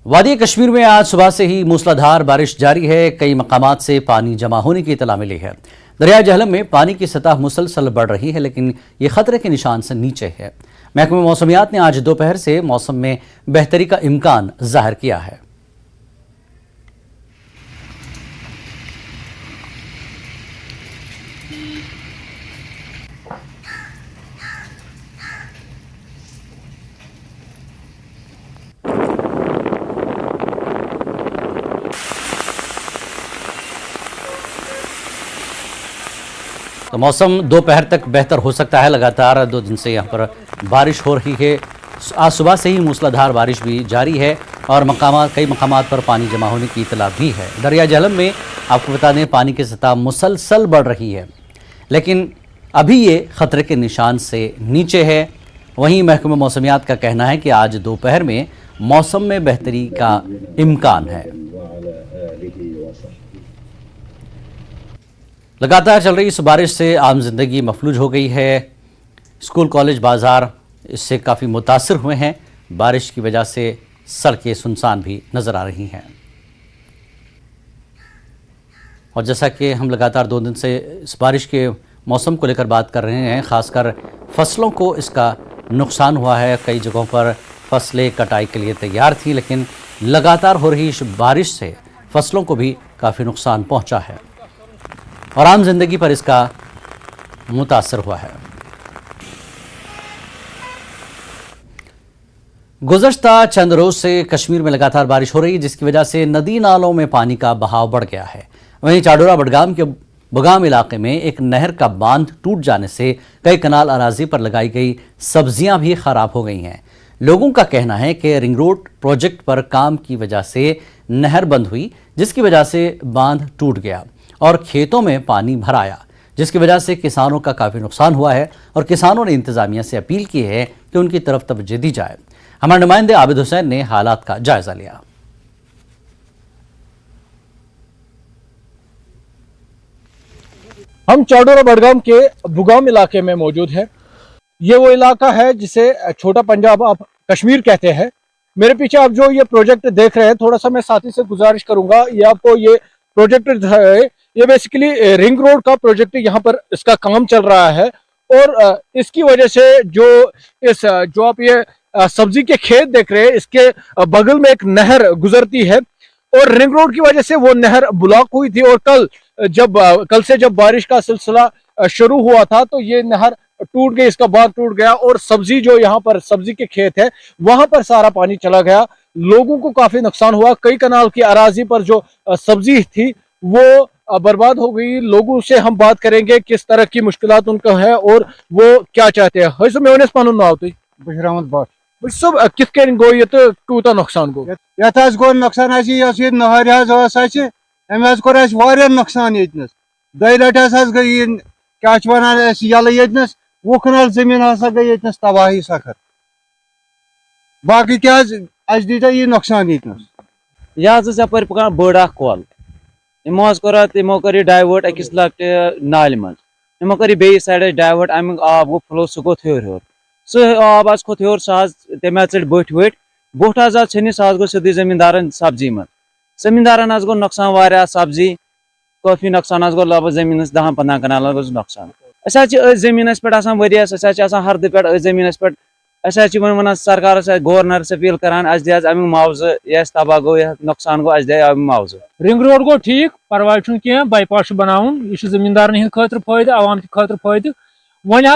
वादी कश्मीर में आज सुबह से ही मूसलाधार बारिश जारी है। कई मकामात से पानी जमा होने की इतला मिली है। दरिया झेलम में पानी की सतह मुसलसल बढ़ रही है, लेकिन ये खतरे के निशान से नीचे है। महकमा मौसमियात ने आज दोपहर से मौसम में बेहतरी का इम्कान जाहिर किया है। तो मौसम दोपहर तक बेहतर हो सकता है। लगातार 2 दिन से यहाँ पर बारिश हो रही है। आज सुबह से ही मूसलाधार बारिश भी जारी है और कई मकामात पर पानी जमा होने की इतला भी है। दरिया झेलम में आपको बता दें पानी की सतह मुसलसल बढ़ रही है, लेकिन अभी ये खतरे के निशान से नीचे है। वहीं महकमा मौसमियात का कहना है कि आज दोपहर में मौसम में बेहतरी का इम्कान है। लगातार चल रही इस बारिश से आम जिंदगी मफलूज हो गई है। स्कूल, कॉलेज, बाजार इससे काफ़ी मुतासर हुए हैं। बारिश की वजह से सड़कें सुनसान भी नज़र आ रही हैं। और जैसा कि हम लगातार 2 दिन से इस बारिश के मौसम को लेकर बात कर रहे हैं, ख़ासकर फसलों को इसका नुकसान हुआ है। कई जगहों पर फसलें कटाई के लिए तैयार थी, लेकिन लगातार हो रही इस बारिश से फसलों को भी काफ़ी नुकसान पहुँचा है और आम जिंदगी पर इसका मुतासर हुआ है। गुज़श्ता चंद रोज से कश्मीर में लगातार बारिश हो रही है, जिसकी वजह से नदी नालों में पानी का बहाव बढ़ गया है। वहीं चाडोरा बडगाम के बुगाम इलाके में एक नहर का बांध टूट जाने से कई कनाल अराजी पर लगाई गई सब्जियां भी खराब हो गई हैं। लोगों का कहना है कि रिंग रोड प्रोजेक्ट पर काम की वजह से नहर बंद हुई, जिसकी वजह से बांध टूट गया और खेतों में पानी भर आया, जिसकी वजह से किसानों का काफ़ी नुकसान हुआ है और किसानों ने इंतज़ामिया से अपील की है कि उनकी तरफ तवज्जो दी जाए। हमारे नुमाइंदे आबिद हुसैन ने हालात का जायजा लिया। हम चाडोरा बडगाम के बुगाम इलाके में मौजूद है। ये वो इलाका है जिसे छोटा पंजाब आप कश्मीर कहते हैं। मेरे पीछे आप जो ये प्रोजेक्ट देख रहे हैं, थोड़ा सा मैं साथी से गुजारिश करूंगा, ये आपको ये प्रोजेक्ट है, ये बेसिकली रिंग रोड का प्रोजेक्ट यहाँ पर इसका काम चल रहा है। और इसकी वजह से जो आप ये सब्जी के खेत देख रहे हैं, इसके बगल में एक नहर गुजरती है और रिंग रोड की वजह से वो नहर ब्लॉक हुई थी। और कल से जब बारिश का सिलसिला शुरू हुआ था तो ये नहर टूट गई, इसका बाग टूट गया और सब्जी जो यहाँ पर सब्जी के खेत है वहां पर सारा पानी चला गया। लोगों को काफी नुकसान हुआ। कई कनाल की अराजी पर जो सब्जी थी वो बर्बाद हो गई। लोगों से हम बात करेंगे किस तरह की मुश्किलात उनका है और वो क्या चाहते हैं। हई मैं पन नाव तुम बशरहमद बट सब कित कन गो ये तो टूटा नुकसान गो ये गो नुकसान नहर अमे कोर नुकसान ये दई लट गई क्या वन यल ये 20 कनाल जमीन गई ये तबाही सखर। बाकी क्या दीता ये नुकसान यह अपर पकान बड़ कल यमो कर डाइवर्ट अकिस लकट नाल मो कर बे साइड डाइवर्ट अमुक आब गो फ्लो सह गो थोर हर सह आब खोत हर सह तम चढ़ बट वट बोट छनिस सह गो सीधे जमींदारन सब्जी मज जमींदारन गो नुकसान वारिया सब्जी काफी नुकसान गो लग जमीन 10-15 कनाल गो नुकसान। जमीन पे वरियस हरद पे जमीन पे वन सरकार गवर्नर से अपील करान अमुक मुआवजा ये तबाह गो नुकसान गो दे मुआवजा। रिंग रोड गो ठीक परवाह कह बाईपास बनाउन यह जमींदारन हिंद खतर फायदे आवाम खतर फायदे। वन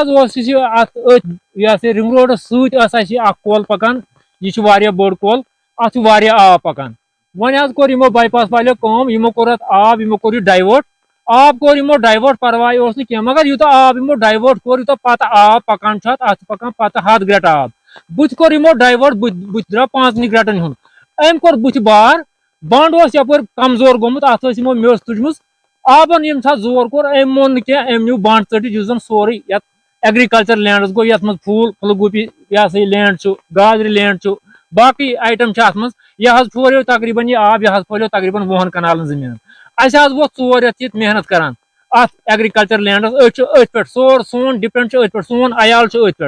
रिंग रोड सत कोल पकान यह बोड़ कोल अत आब पकान। वन कोर बाईपास वाले कम यमो कोर आब यमो कोर डाइवर्ट आब कोर यमो डाइवर्ट परवाह कह मगर यूत आब यमो डाइवर्ट कोर यूत पत आब पकान अत पकान पत 7 ग्रेट आब बुथ कोर यमो डाइवर्ट बुथ द्रा 5 ग्रेटन हुन अम कोर बुथ बार बंड यपर कमजोर गोमुत अत मे तुजम आबन यम जोर कोर अम मोन कह अम न्यू बंड चटित यह सोरे एग्रीकल्चर लैंड गो ये फूल फुलगोपी यह लैंड गाजर लैंड बाकी आइटम अत मज यह फहलो तकरीबन यह आब यह फहलो तकरीबन 20 कनाल जमीन वो 4 रेत मेहनत करान अत एग्रीकल्चर लैंडस अथ पे सोन डिपेंड अथ पे सोन अयाल अथ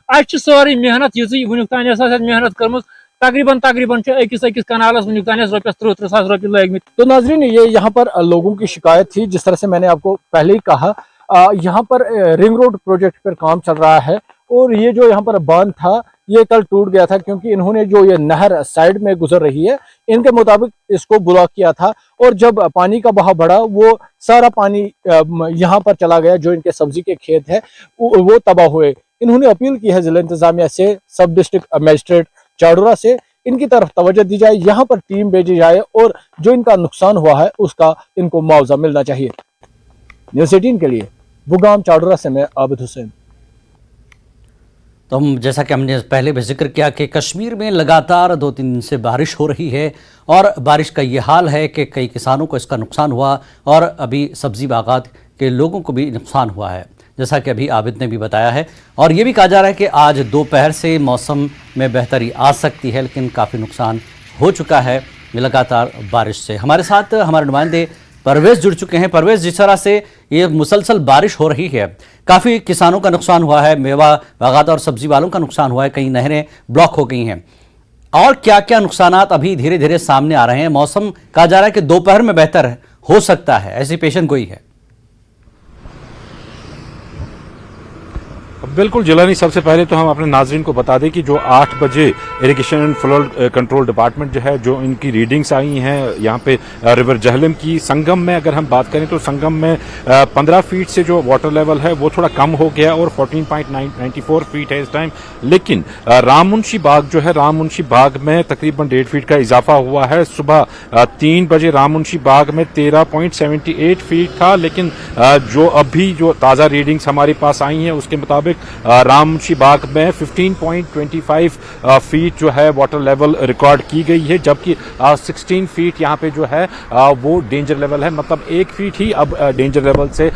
पे सारी मेहनत यी वुन तान मेहनत कर्म तकरीबन अकिस कनालस वुनिक रुपये 30,000 रुपये लगे। तो नाजरीन, ये यहाँ पर लोगों की शिकायत थी। जिस तरह से मैंने आपको पहले ही कहा, यहाँ पर रिंग रोड प्रोजेक्ट पर काम चल रहा है और ये जो यहाँ पर बांध था ये कल टूट गया था, क्योंकि इन्होंने जो ये नहर साइड में गुजर रही है इनके मुताबिक इसको ब्लॉक किया था और जब पानी का बहाव बढ़ा वो सारा पानी यहाँ पर चला गया। जो इनके सब्जी के खेत है वो तबाह हुए। इन्होंने अपील की है जिला इंतजामिया से, सब डिस्ट्रिक्ट मजिस्ट्रेट चाडोरा से, इनकी तरफ तवज्जो दी जाए, यहाँ पर टीम भेजी जाए और जो इनका नुकसान हुआ है उसका इनको मुआवजा मिलना चाहिए। न्यूज़ 18 के लिए बुगाम चाडोरा से मैं आबिद हुसैन। तो हम जैसा कि हमने पहले भी जिक्र किया कि कश्मीर में लगातार 2-3 दिन से बारिश हो रही है और बारिश का ये हाल है कि कई किसानों को इसका नुकसान हुआ और अभी सब्जी बागात के लोगों को भी नुकसान हुआ है, जैसा कि अभी आबिद ने भी बताया है। और ये भी कहा जा रहा है कि आज दोपहर से मौसम में बेहतरी आ सकती है, लेकिन काफ़ी नुकसान हो चुका है लगातार बारिश से। हमारे साथ हमारे नुमाइंदे परवेज़ जुड़ चुके हैं। परवेज़, जिस तरह से ये मुसलसल बारिश हो रही है, काफ़ी किसानों का नुकसान हुआ है, मेवा बागात और सब्जी वालों का नुकसान हुआ है, कई नहरें ब्लॉक हो गई हैं, और क्या क्या नुकसानात अभी धीरे धीरे सामने आ रहे हैं? मौसम कहा जा रहा है कि दोपहर में बेहतर हो सकता है, ऐसी पेशन गोई है। बिल्कुल जिलानी, सबसे पहले तो हम अपने नाजरीन को बता दें कि जो 8 बजे irrigation and flood control department जो है, जो इनकी रीडिंग्स आई हैं यहाँ पे रिवर जहलम की संगम में, अगर हम बात करें तो संगम में 15 फीट से जो वाटर लेवल है वो थोड़ा कम हो गया और 14.94 फीट है इस टाइम। लेकिन राममुंशी बाग जो है, राममुंशी बाग में तकरीबन 1.5 फीट का इजाफा हुआ है। सुबह 3 बजे राममुंशी बाग में 13.78 फीट था, लेकिन जो अभी जो ताज़ा रीडिंग्स हमारे पास आई हैं उसके मुताबिक राममुंशी बाग में 15.25 फीट जो है वाटर लेवल रिकॉर्ड की गई है, जबकि 16 फीट यहाँ पे जो है वो डेंजर लेवल है, मतलब 1 फीट ही अब डेंजर लेवल से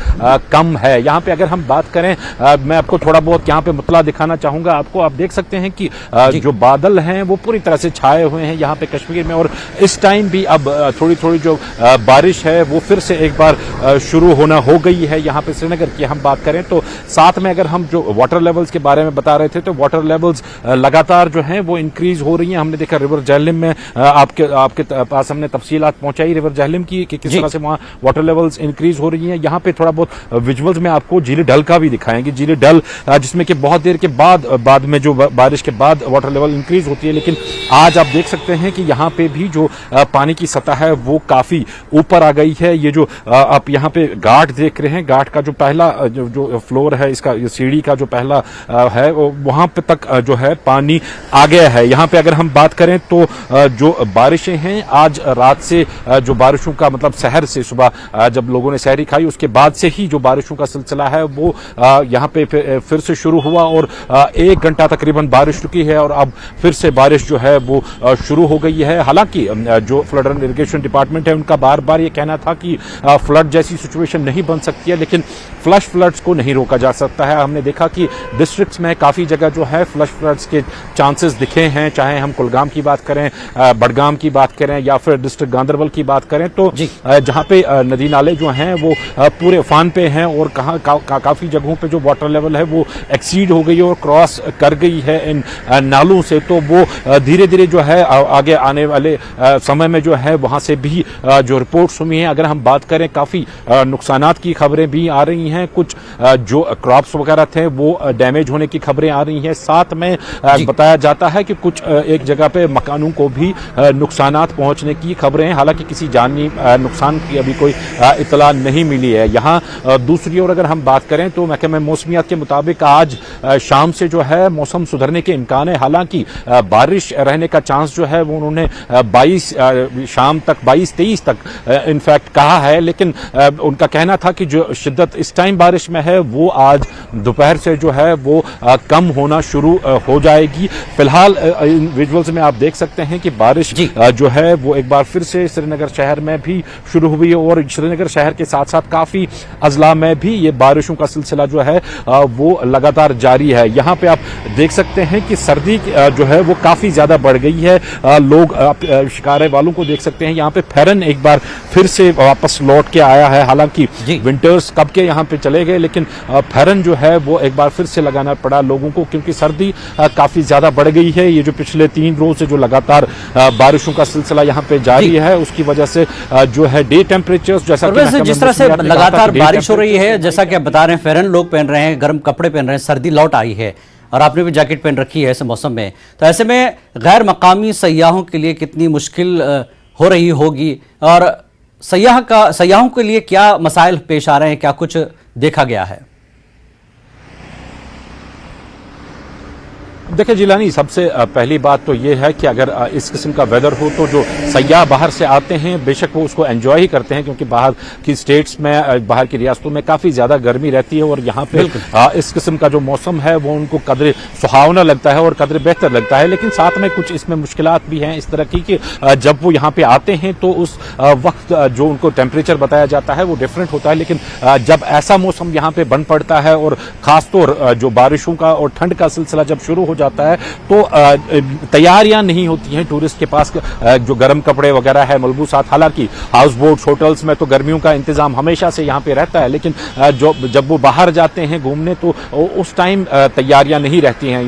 कम है। यहाँ पे अगर हम बात करें, मैं आपको थोड़ा बहुत यहाँ पे मुतला दिखाना चाहूंगा आपको। आप देख सकते हैं कि जो बादल हैं वो पूरी तरह से छाए हुए हैं यहाँ पे कश्मीर में, और इस टाइम भी अब थोड़ी थोड़ी जो बारिश है वो फिर से एक बार शुरू होना हो गई है। यहाँ पे श्रीनगर की हम बात करें तो साथ में अगर हम जो वाटर लेवल्स के बारे में बता रहे थे, तो वाटर लेवल्स लगातार जो हैं वो इंक्रीज हो रही हैं। हमने देखा रिवर जहलम में आपके पास हमने तफसीलात पहुंचाई रिवर जहलम की कि किस तरह से वहां वाटर लेवल्स इंक्रीज हो रही हैं। यहाँ पे थोड़ा बहुत विजुअल्स में आपको झील डल का भी दिखाएंगे। झील डल जिसमें कि बहुत देर के बाद में जो बारिश के बाद वाटर लेवल इंक्रीज होती है, लेकिन आज आप देख सकते हैं कि यहाँ पे भी जो पानी की सतह है वो काफी ऊपर आ गई है। ये जो आप यहाँ पे घाट देख रहे हैं, घाट का जो पहला जो फ्लोर है, इसका सीढ़ी का जो पहला है वहां पे तक जो है पानी आ गया है। यहाँ पे अगर हम बात करें तो जो बारिशें हैं आज रात से, जो बारिशों का मतलब सहर से, सुबह जब लोगों ने सहरी खाई उसके बाद से ही जो बारिशों का सिलसिला है वो यहाँ पे फिर से शुरू हुआ और 1 घंटा तकरीबन बारिश रुकी है और अब फिर से बारिश जो है वो शुरू हो गई है। हालांकि जो फ्लड एंड इरिगेशन डिपार्टमेंट है उनका बार बार ये कहना था कि फ्लड जैसी सिचुएशन नहीं बन सकती है, लेकिन फ्लश फ्लड्स को नहीं रोका जा सकता है। हमने देखा कि डिस्ट्रिक्ट्स में काफ़ी जगह जो है फ्लश फ्लड्स के चांसेस दिखे हैं, चाहे हम कुलगाम की बात करें, बडगाम की बात करें या फिर डिस्ट्रिक्ट गांदरबल की बात करें, तो जहाँ पे नदी नाले जो हैं वो पूरे उफान पे हैं और काफ़ी जगहों पे जो वाटर लेवल है वो एक्सीड हो गई और क्रॉस कर गई है इन नालों से। तो वो धीरे धीरे जो है आगे आने वाले समय में जो है वहाँ से भी जो रिपोर्ट्स हुई हैं, अगर हम बात करें काफ़ी नुकसानात की खबरें भी आ रही हैं, कुछ जो क्रॉप्स वगैरह थे वो डैमेज होने की खबरें आ रही हैं। साथ में बताया जाता है कि कुछ एक जगह पे मकानों को भी नुकसानात पहुंचने की खबरें हैं। हालांकि किसी जानी नुकसान की अभी कोई इतला नहीं मिली है। यहाँ दूसरी ओर अगर हम बात करें तो महकमे मौसमियात के मुताबिक आज शाम से जो है मौसम सुधरने के इम्कान है। हालांकि बारिश रहने का चांस जो है वो उन्होंने 22 शाम तक 22-23 तक इनफैक्ट कहा है, लेकिन उनका कहना था कि जो शिद्दत इस टाइम बारिश में है वो आज दोपहर से जो है वो कम होना शुरू हो जाएगी। फिलहाल इन विजुअल्स में आप देख सकते हैं कि बारिश जो है वो एक बार फिर से श्रीनगर शहर में भी शुरू हुई है और श्रीनगर शहर के साथ साथ काफी अजला में भी ये बारिशों का सिलसिला जो है वो लगातार जारी है। यहाँ पे आप देख सकते हैं कि सर्दी जो है वो काफी ज्यादा बढ़ गई है। लोग शिकारे वालों को देख सकते हैं, यहाँ पे फेरन एक बार फिर से वापस लौट के आया है। हालांकि विंटर्स कब के यहाँ पे चले गए, लेकिन फेरन जो है वो एक बार फिर से लगाना पड़ा लोगों को, क्योंकि सर्दी काफी ज्यादा बढ़ गई है। ये जो पिछले 3 रोज से जो लगातार बारिशों का सिलसिला यहाँ पे जारी है, उसकी वजह से जो है डे टेम्परेचर्स, जैसा कि जिस तरह से लगातार बारिश हो रही है, जैसा कि आप बता रहे हैं, फेरन लोग पहन रहे हैं, गर्म कपड़े पहन रहे हैं, सर्दी लौट आई है और आपने भी जैकेट पहन रखी है ऐसे मौसम में, तो ऐसे में गैर मकामी सयाहों के लिए कितनी मुश्किल हो रही होगी और सयाहों के लिए क्या मसाइल पेश आ रहे हैं, क्या कुछ देखा गया है? देखिए जिलानी, सबसे पहली बात तो ये है कि अगर इस किस्म का वेदर हो तो जो सयाह बाहर से आते हैं बेशक वो उसको एंजॉय ही करते हैं, क्योंकि बाहर की स्टेट्स में, बाहर की रियासतों में काफ़ी ज़्यादा गर्मी रहती है और यहाँ पे इस किस्म का जो मौसम है वो उनको कदर सुहावना लगता है और कदर बेहतर लगता है। लेकिन साथ में कुछ इसमें मुश्किलात भी हैं इस तरह की कि जब वो यहाँ पे आते हैं तो उस वक्त जो उनको टेम्परेचर बताया जाता है वो डिफरेंट होता है, लेकिन जब ऐसा मौसम यहाँ पे बन पड़ता है और ख़ासतौर जो बारिशों का और ठंड का सिलसिला जब शुरू हो जाता है तो तैयारियां नहीं होती हैं टूरिस्ट के पास, जो गर्म कपड़े वगैरह है, मलबूसात। हालांकि हाउस बोट्स, होटल्स में तो गर्मियों का इंतजाम हमेशा से यहाँ पे रहता है, लेकिन जब वो बाहर जाते हैं घूमने तो उस टाइम तैयारियां नहीं रहती हैं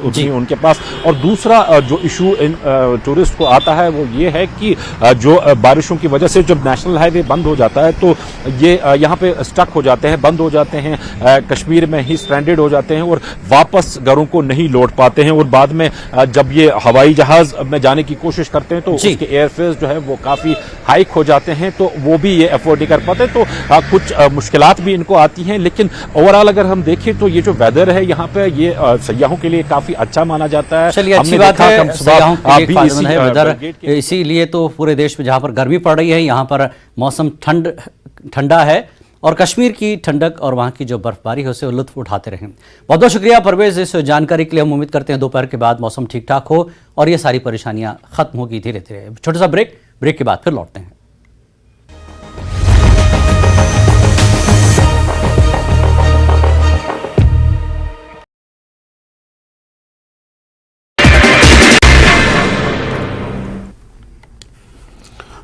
उतनी उनके पास। और दूसरा जो इशू इन टूरिस्ट को आता है वो ये है कि जो बारिशों की वजह से जब नेशनल हाईवे बंद हो जाता है तो ये यहाँ पे स्टक हो जाते हैं, बंद हो जाते हैं, कश्मीर में ही स्ट्रैंडेड हो जाते हैं और वापस घरों को नहीं लौट पाते हैं। और बाद में जब ये हवाई जहाज में जाने की कोशिश करते हैं तो उसके एयरफेयर्स जो है वो काफी हाइक हो जाते हैं, तो वो भी ये अफोर्ड नहीं कर पाते, तो कुछ मुश्किलात भी इनको आती हैं। लेकिन ओवरऑल अगर हम देखें तो ये जो वेदर है यहाँ पे ये सयाहों के लिए काफी अच्छा माना जाता है। चलिए, अच्छी बात है, सयाहों के लिए फायदेमंद है वेदर, इसीलिए तो पूरे देश में जहां पर गर्मी पड़ रही है यहाँ पर मौसम ठंडा है और कश्मीर की ठंडक और वहाँ की जो बर्फबारी है उससे लुत्फ उठाते रहें। बहुत बहुत शुक्रिया परवेज इस जानकारी के लिए। हम उम्मीद करते हैं दोपहर के बाद मौसम ठीक ठाक हो और ये सारी परेशानियां खत्म होगी धीरे धीरे। छोटा सा ब्रेक के बाद फिर लौटते हैं।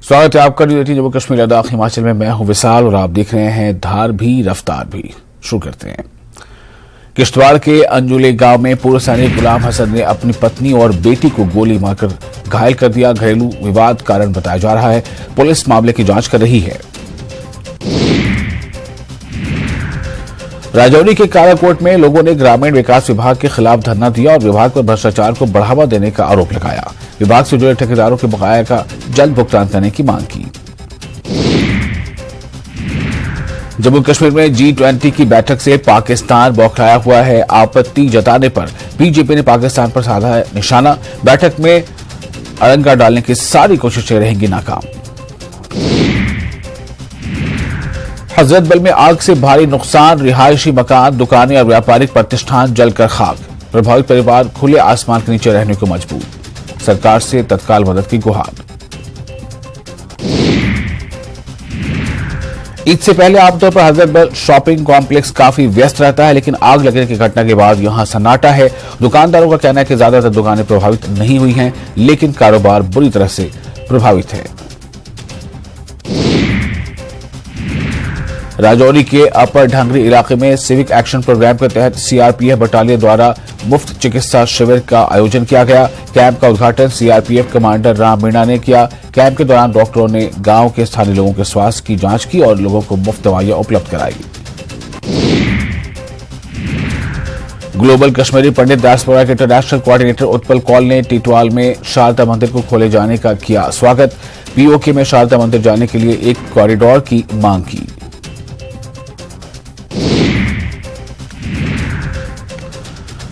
स्वागत है आपका न्यूज़18 जम्मू कश्मीर लद्दाख हिमाचल में। मैं हूं विशाल और आप देख रहे हैं धार भी रफ्तार भी। शुरू करते हैं। किश्तवाड़ के अंजुले गांव में पूर्व सैनिक गुलाम हसन ने अपनी पत्नी और बेटी को गोली मारकर घायल कर दिया। घरेलू विवाद कारण बताया जा रहा है। पुलिस मामले की जांच कर रही है। राजौरी के काराकोट में लोगों ने ग्रामीण विकास विभाग के खिलाफ धरना दिया और विभाग पर भ्रष्टाचार को बढ़ावा देने का आरोप लगाया। विभाग से जुड़े ठेकेदारों के बकाया का जल्द भुगतान करने की मांग की। जम्मू कश्मीर में G20 की बैठक से पाकिस्तान बौखलाया हुआ है। आपत्ति जताने पर बीजेपी ने पाकिस्तान पर साधा है निशाना। बैठक में अड़ंगा डालने की सारी कोशिशें रहेंगी नाकाम। हजरत बल में आग से भारी नुकसान, रिहायशी मकान, दुकानें और व्यापारिक प्रतिष्ठान जलकर खाक। प्रभावित परिवार खुले आसमान के नीचे रहने को मजबूर। सरकार से तत्काल मदद की गुहार। ईद से पहले आमतौर पर हजरत बल शॉपिंग कॉम्प्लेक्स काफी व्यस्त रहता है, लेकिन आग लगने की घटना के बाद यहां सन्नाटा है। दुकानदारों का कहना है कि ज्यादातर दुकानें प्रभावित नहीं हुई हैं, लेकिन कारोबार बुरी तरह से प्रभावित है। राजौरी के अपर ढंगरी इलाके में सिविक एक्शन प्रोग्राम के तहत सीआरपीएफ बटालियन द्वारा मुफ्त चिकित्सा शिविर का आयोजन किया गया। कैंप का उद्घाटन सीआरपीएफ कमांडर राम मीणा ने किया। कैंप के दौरान डॉक्टरों ने गांव के स्थानीय लोगों के स्वास्थ्य की जांच की और लोगों को मुफ्त दवाइयां उपलब्ध कराई। ग्लोबल कश्मीरी पंडित डायस्पोरा के इंटरनेशनल कोऑर्डिनेटर उत्पल कौल ने टिटवाल में शारदा मंदिर को खोले जाने का किया स्वागत। पीओके में शारदा मंदिर जाने के लिए एक कॉरिडोर की मांग की।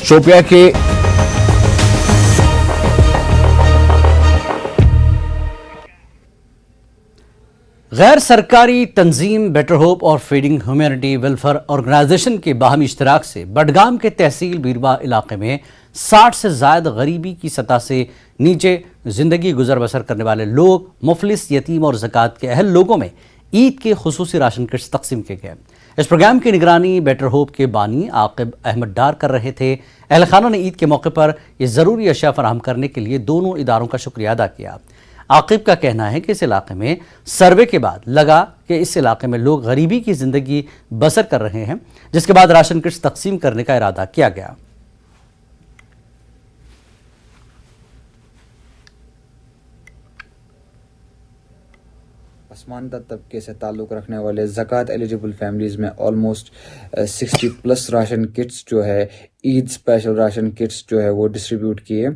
शोपिया के गैर सरकारी तंजीम बेटर होप और फीडिंग ह्यूमैनिटी वेलफेयर ऑर्गेनाइजेशन के बाहमी इश्तराक से बडगाम के तहसील बीरवा इलाके में 60 से ज्यादा गरीबी की सतह से नीचे जिंदगी गुजर बसर करने वाले लोग, मुफलिस, यतीम और ज़कात के अहल लोगों में ईद के खुसूसी राशन किट्स तकसीम किए गए। इस प्रोग्राम की निगरानी बेटर होप के बानी आकिब अहमद डार कर रहे थे। अहल खाना ने ईद के मौके पर ये ज़रूरी अशिया फराहम करने के लिए दोनों इदारों का शुक्रिया अदा किया। आकिब का कहना है कि इस इलाके में सर्वे के बाद लगा कि इस इलाके में लोग गरीबी की जिंदगी बसर कर रहे हैं, जिसके बाद राशन किट्स तकसीम करने का इरादा किया गया। पसमानदा तबके से ताल्लुक़ रखने वाले ज़कात एलिजिबल फैमिलीज़ में ऑलमोस्ट 60+ राशन किट्स जो है, ईद स्पेशल राशन किट्स जो है वो डिस्ट्रीब्यूट किए।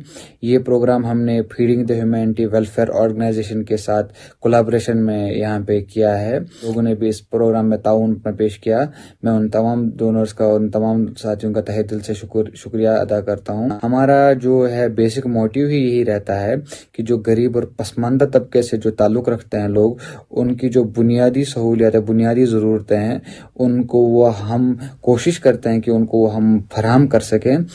ये प्रोग्राम हमने feeding the humanity welfare organisation के साथ कोलैबोरेशन में यहाँ पे किया है। लोगों ने भी इस प्रोग्राम में ताउन पेश किया। मैं उन तमाम डोनर्स का और उन तमाम साथियों का तहे दिल से शुक्रिया अदा करता हूँ। हमारा जो है बेसिक मोटिव ही यही रहता है कि जो गरीब और पसमानदा तबके से जो ताल्लुक़ रखते हैं लोग, उनकी जो बुनियादी सहूलियत है, बुनियादी ज़रूरतें हैं, उनको वो हम कोशिश करते हैं कि उनको हम फराहम कर सकें।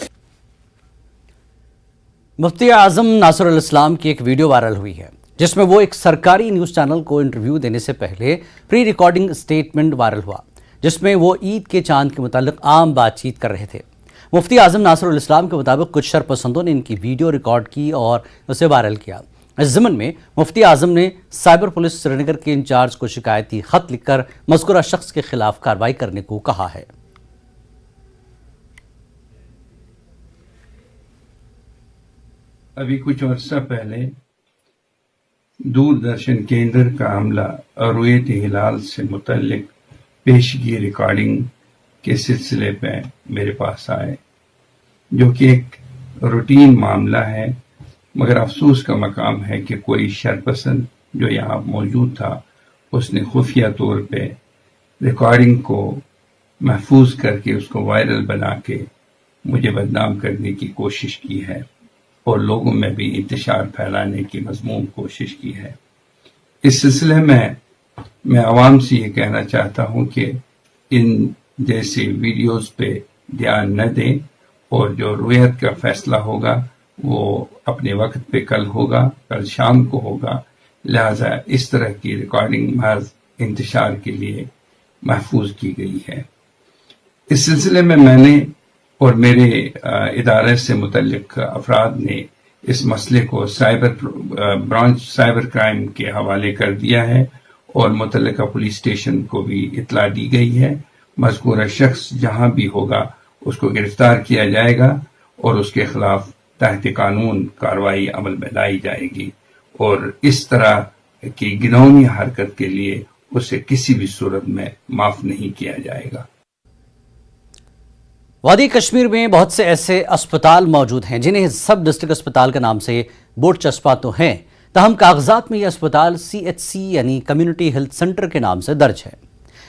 मुफ्ती आज़म नासिरुल इस्लाम की एक वीडियो वायरल हुई है जिसमें वो एक सरकारी न्यूज़ चैनल को इंटरव्यू देने से पहले प्री रिकॉर्डिंग स्टेटमेंट वायरल हुआ, जिसमें वो ईद के चांद के मुतालिक आम बातचीत कर रहे थे। मुफ्ती आज़म नासिरुल इस्लाम के मुताबिक कुछ शरपसंदों ने इनकी वीडियो रिकॉर्ड की और उसे वायरल किया। इस ज़मन में मुफ्ती आज़म ने साइबर पुलिस श्रीनगर के इंचार्ज को शिकायती खत लिखकर मज़कूरा शख्स के खिलाफ कार्रवाई करने को कहा है। अभी कुछ अर्सा पहले दूरदर्शन केंद्र का अमला रुयत हिलाल से मुतल्लिक पेशगी रिकॉर्डिंग के सिलसिले में मेरे पास आए, जो कि एक रूटीन मामला है, मगर अफसोस का मकाम है कि कोई शरपसंद जो यहाँ मौजूद था उसने खुफिया तौर पे रिकॉर्डिंग को महफूज करके उसको वायरल बना के मुझे बदनाम करने की कोशिश की है और लोगों में भी इंतशार फैलाने की मज़मूम कोशिश की है। इस सिलसिले में मैं आवाम से ये कहना चाहता हूँ कि इन जैसे वीडियोस पे ध्यान न दें और जो रुयत का फैसला होगा वो अपने वक्त पे कल होगा, कल शाम को होगा। लिहाजा इस तरह की रिकॉर्डिंग महज इंतशार के लिए महफूज की गई है। इस सिलसिले में मैंने और मेरे इदारे से मुतल्लिक अफराद ने इस मसले को ब्रांच साइबर क्राइम के हवाले कर दिया है और मुतल्लिका पुलिस स्टेशन को भी इत्ला दी गई है। मज़कूरा शख्स जहां भी होगा उसको गिरफ्तार किया जाएगा और उसके खिलाफ तहत कानून कार्रवाई अमल में लाई जाएगी और इस तरह की घिनौनी हरकत के लिए उसे किसी भी सूरत में माफ नहीं किया जाएगा। वादी कश्मीर में बहुत से ऐसे अस्पताल मौजूद हैं जिन्हें सब डिस्ट्रिक्ट अस्पताल के नाम से बोर्ड चस्पा तो हैं, तहम कागजात में यह अस्पताल CHC यानी कम्युनिटी हेल्थ सेंटर के नाम से दर्ज है।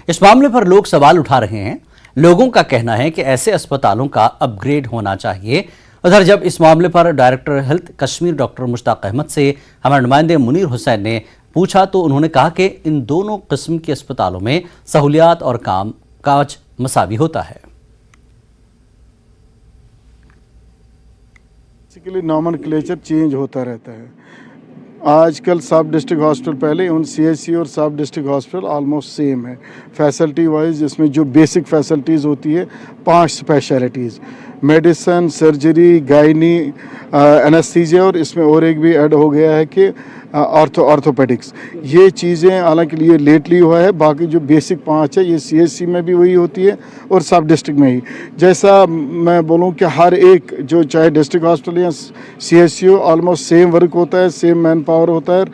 इस मामले पर लोग सवाल उठा रहे हैं। लोगों का कहना है कि ऐसे अस्पतालों का अपग्रेड होना चाहिए। उधर जब इस मामले पर director health Kashmir doctor Mushtaq Ahmed से हमारे नुमाइंदे मुनीर हुसैन ने पूछा तो उन्होंने कहा कि इन दोनों किस्म के अस्पतालों में सहूलियात और काम काज मसावी होता है। बेसिकली नॉमेनक्लेचर चेंज होता रहता है। आजकल सब डिस्ट्रिक्ट हॉस्पिटल पहले उन CHC और सब डिस्ट्रिक्ट हॉस्पिटल ऑलमोस्ट सेम है फैसिलिटी वाइज, जिसमें जो बेसिक फैसिलिटीज़ होती है 5 specialities, medicine, surgery, gynae, anaesthesia और इसमें और एक भी ऐड हो गया है कि ऑर्थोपेडिक्स। ये चीज़ें हालांकि ये लेटली हुआ है, बाकी जो बेसिक 5 है ये CHC में भी वही होती है और सब डिस्ट्रिक्ट में ही। जैसा मैं बोलूँ कि हर एक जो चाहे डिस्ट्रिक्ट हॉस्पिटल या CHC हो ऑलमोस्ट सेम वर्क होता है, सेम मैन पावर होता है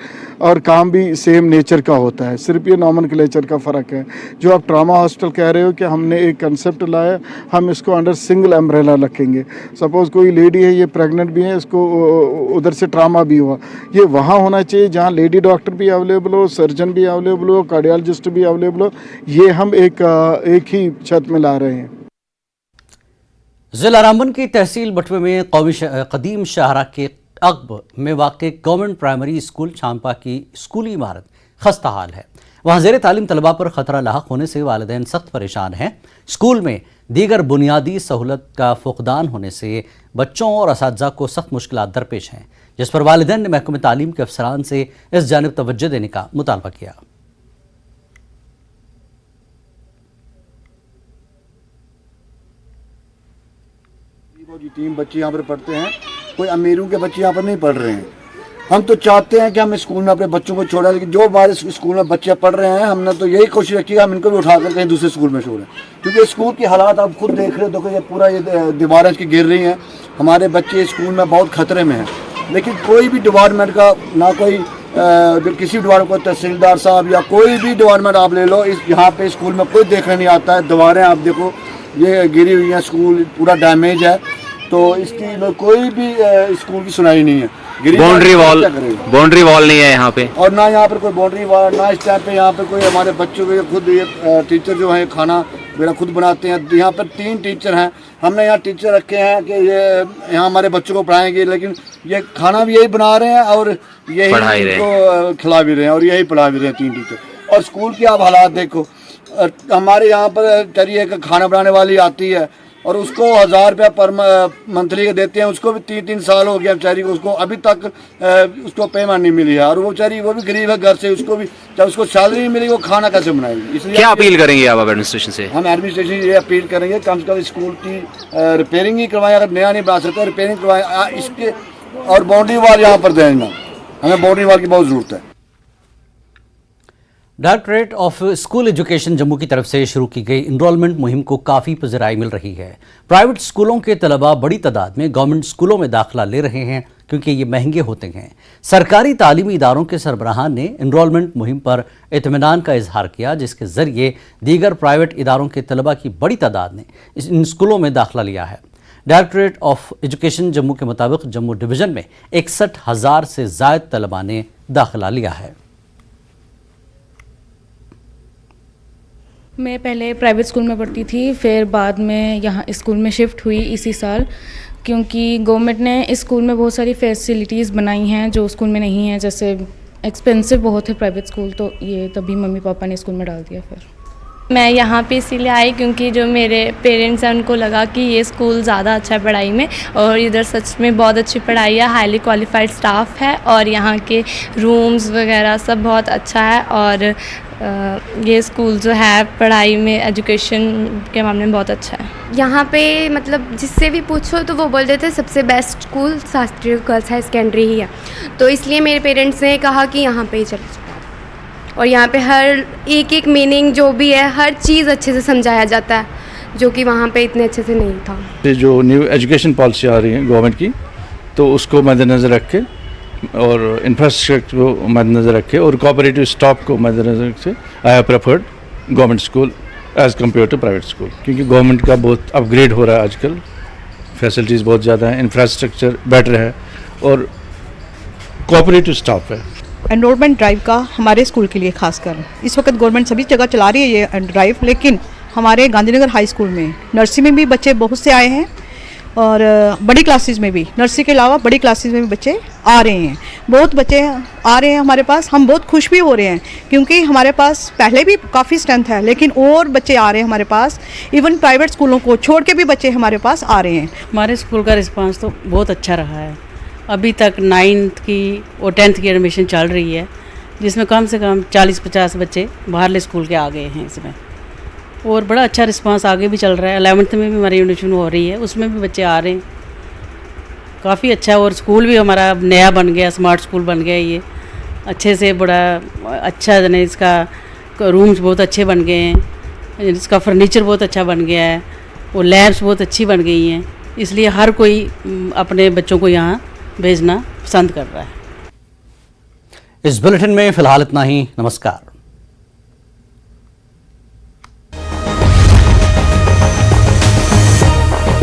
और काम भी सेम नेचर का होता है। सिर्फ ये नॉमेनक्लेचर का फ़र्क है। जो आप ट्रामा हॉस्पिटल कह रहे हो कि हमने एक कंसेप्ट लाया, हम इसको अंडर सिंगल अम्ब्रेला रखेंगे। सपोज़ कोई लेडी है, ये प्रेग्नेंट भी है, इसको उधर से ट्रामा भी हुआ, ये वहाँ होना चाहिए जहाँ लेडी डॉक्टर भी अवेलेबल हो, सर्जन भी अवेलेबल हो, कार्डियोलॉजिस्ट भी अवेलेबल हो। ये हम एक ही छत में ला रहे हैं। जिला रामबन की तहसील बटवे में कदीम शाहरा के अक़ब में वाक़े गवर्नमेंट प्राइमरी स्कूल छांपा की स्कूली इमारत खस्ता हाल है। वहाँ ज़ेर तालीम तलबा पर ख़तरा लाहक होने से वालिदैन सख्त परेशान हैं। स्कूल में दीगर बुनियादी सहूलत का फुकदान होने से बच्चों और असातिज़ा को सख्त मुश्किलात दरपेश हैं, जिस पर वालिदैन ने महकमे तालीम के अफसरान से इस जानिब तवज्जो देने का मुतालबा किया। जी 3 बच्चे यहाँ पर पढ़ते हैं, कोई अमीरों के बच्चे यहाँ पर नहीं पढ़ रहे हैं। हम तो चाहते हैं कि हम स्कूल में अपने बच्चों को छोड़ें, लेकिन जो हमारे स्कूल में बच्चे पढ़ रहे हैं हमने तो यही कोशिश रखी है हम इनको भी उठाकर कहीं दूसरे स्कूल में छोड़ें, क्योंकि स्कूल की हालात आप खुद देख रहे हो। देखो ये पूरा ये दीवारें इसकी गिर रही हैं, हमारे बच्चे स्कूल में बहुत खतरे में हैं। लेकिन कोई भी डिपार्टमेंट का ना कोई किसी डिपार्टमेंट को, तहसीलदार साहब या कोई भी डिपार्टमेंट आप ले लो, इस यहाँ पे स्कूल में कोई देखने नहीं आता है। दीवारें आप देखो ये गिरी हुई हैं, स्कूल पूरा डैमेज है, तो इसकी कोई भी स्कूल की सुनाई नहीं है। बाउंड्री वॉल नहीं है यहाँ पे, और ना यहाँ पर कोई बाउंड्री वॉल, ना इस टाइम पे यहाँ पे कोई हमारे बच्चों के खुद ये टीचर जो है खाना मेरा खुद बनाते हैं। यहाँ पर 3 टीचर हैं, हमने यहाँ टीचर रखे हैं कि ये यहाँ हमारे बच्चों को पढ़ाएंगे, लेकिन ये खाना भी यही बना रहे हैं और यही इनको खिला भी रहे हैं और यही पढ़ा भी रहे हैं 3 टीचर। और स्कूल की आप हालात देखो, हमारे यहाँ पर करिए कि खाना बनाने वाली आती है और उसको 1000 रुपया पर मंथली के देते हैं, उसको भी 3-3 साल हो गया बेचारी को, उसको अभी तक उसको पेमेंट नहीं मिली है। और वो बेचारी वो भी गरीब है घर से, उसको भी जब उसको सैलरी नहीं मिली वो खाना कैसे बनाएगी। इसलिए क्या अपील करेंगे आप एडमिनिस्ट्रेशन से? हम एडमिनिस्ट्रेशन ये अपील करेंगे कम से कम स्कूल की रिपेयरिंग ही करवाएं, अगर नया नहीं बना सकते रिपेयरिंग करवाएं इसके, और बाउंड्री वॉल यहाँ पर देना, हमें बाउंड्री वॉल की बहुत ज़रूरत है। Directorate of school education Jammu की तरफ से शुरू की गई इनरोलमेंट मुहिम को काफ़ी पज़राई मिल रही है। प्राइवेट स्कूलों के तलबा बड़ी तादाद में गवर्नमेंट स्कूलों में दाखिला ले रहे हैं क्योंकि ये महंगे होते हैं। सरकारी तालीमी इदारों के सरबराहान ने इनरोलमेंट मुहिम पर इत्मीनान का इजहार किया, जिसके ज़रिए दीगर प्राइवेट इदारों के तलबा की बड़ी तादाद ने इन स्कूलों में दाखिला लिया है। डायरेक्टरेट ऑफ एजुकेशन जम्मू के मुताबिक जम्मू डिवीज़न में 61,000 से ज़ायद तलबा ने दाखिला लिया है। मैं पहले प्राइवेट स्कूल में पढ़ती थी, फिर बाद में यहाँ स्कूल में शिफ्ट हुई इसी साल, क्योंकि गवर्नमेंट ने इस स्कूल में बहुत सारी फैसिलिटीज़ बनाई हैं जो स्कूल में नहीं है। जैसे एक्सपेंसिव बहुत है प्राइवेट स्कूल, तो ये तभी मम्मी पापा ने स्कूल में डाल दिया। फिर मैं यहाँ पे इसीलिए आई क्योंकि जो मेरे पेरेंट्स हैं उनको लगा कि ये स्कूल ज़्यादा अच्छा है पढ़ाई में, और इधर सच में बहुत अच्छी पढ़ाई है, हाईली क्वालिफाइड स्टाफ है और यहाँ के रूम्स वगैरह सब बहुत अच्छा है। और ये स्कूल जो है पढ़ाई में एजुकेशन के मामले में बहुत अच्छा है। यहाँ पे मतलब जिससे भी पूछो तो वो बोल देते हैं सबसे best school Shastri girls high secondary ही है, तो इसलिए मेरे पेरेंट्स ने कहा कि यहाँ पे ही चले जाओ। और यहाँ पे हर एक मीनिंग जो भी है हर चीज़ अच्छे से समझाया जाता है, जो कि वहाँ पे इतने अच्छे से नहीं था। ये जो न्यू एजुकेशन पॉलिसी आ रही है गवर्नमेंट की, तो उसको मद्देनज़र रख के और इंफ्रास्ट्रक्चर को मद्देनज़र रखे और कोऑपरेटिव स्टाफ को मद्देनज़र रख से I have preferred government school as compared to private school, क्योंकि गवर्नमेंट का बहुत अपग्रेड हो रहा है आजकल, फैसिलिटीज़ बहुत ज़्यादा हैं, इंफ्रास्ट्रक्चर बेटर है और कोऑपरेटिव स्टाफ है। एनरोलमेंट ड्राइव का हमारे स्कूल के लिए खासकर इस वक्त गवर्नमेंट सभी जगह चला रही है ये ड्राइव, लेकिन हमारे गांधीनगर हाई स्कूल में नर्सरी में भी बच्चे बहुत से आए हैं और बड़ी क्लासेस में भी, नर्सरी के अलावा बड़ी क्लासेस में भी बच्चे आ रहे हैं। बहुत बच्चे आ रहे हैं हमारे पास, हम बहुत खुश भी हो रहे हैं क्योंकि हमारे पास पहले भी काफ़ी स्ट्रेंथ है, लेकिन और बच्चे आ रहे हैं हमारे पास। इवन प्राइवेट स्कूलों को छोड़ के भी बच्चे हमारे पास आ रहे हैं। हमारे स्कूल का रिस्पांस तो बहुत अच्छा रहा है। अभी तक 9th की और 10th की एडमिशन चल रही है, जिसमें कम से कम 40-50 बच्चे बाहरले स्कूल के आ गए हैं इसमें, और बड़ा अच्छा रिस्पांस आगे भी चल रहा है। 11th में भी हमारी एडमिशन हो रही है, उसमें भी बच्चे आ रहे हैं, काफ़ी अच्छा है। और स्कूल भी हमारा नया बन गया, स्मार्ट स्कूल बन गया ये अच्छे से, बड़ा अच्छा जने इसका रूम्स बहुत अच्छे बन गए हैं, इसका फर्नीचर बहुत अच्छा बन गया है और लैब्स बहुत अच्छी बन गई हैं, इसलिए हर कोई अपने बच्चों को यहाँ भेजना पसंद कर रहा है। इस बुलेटिन में फिलहाल इतना ही। नमस्कार।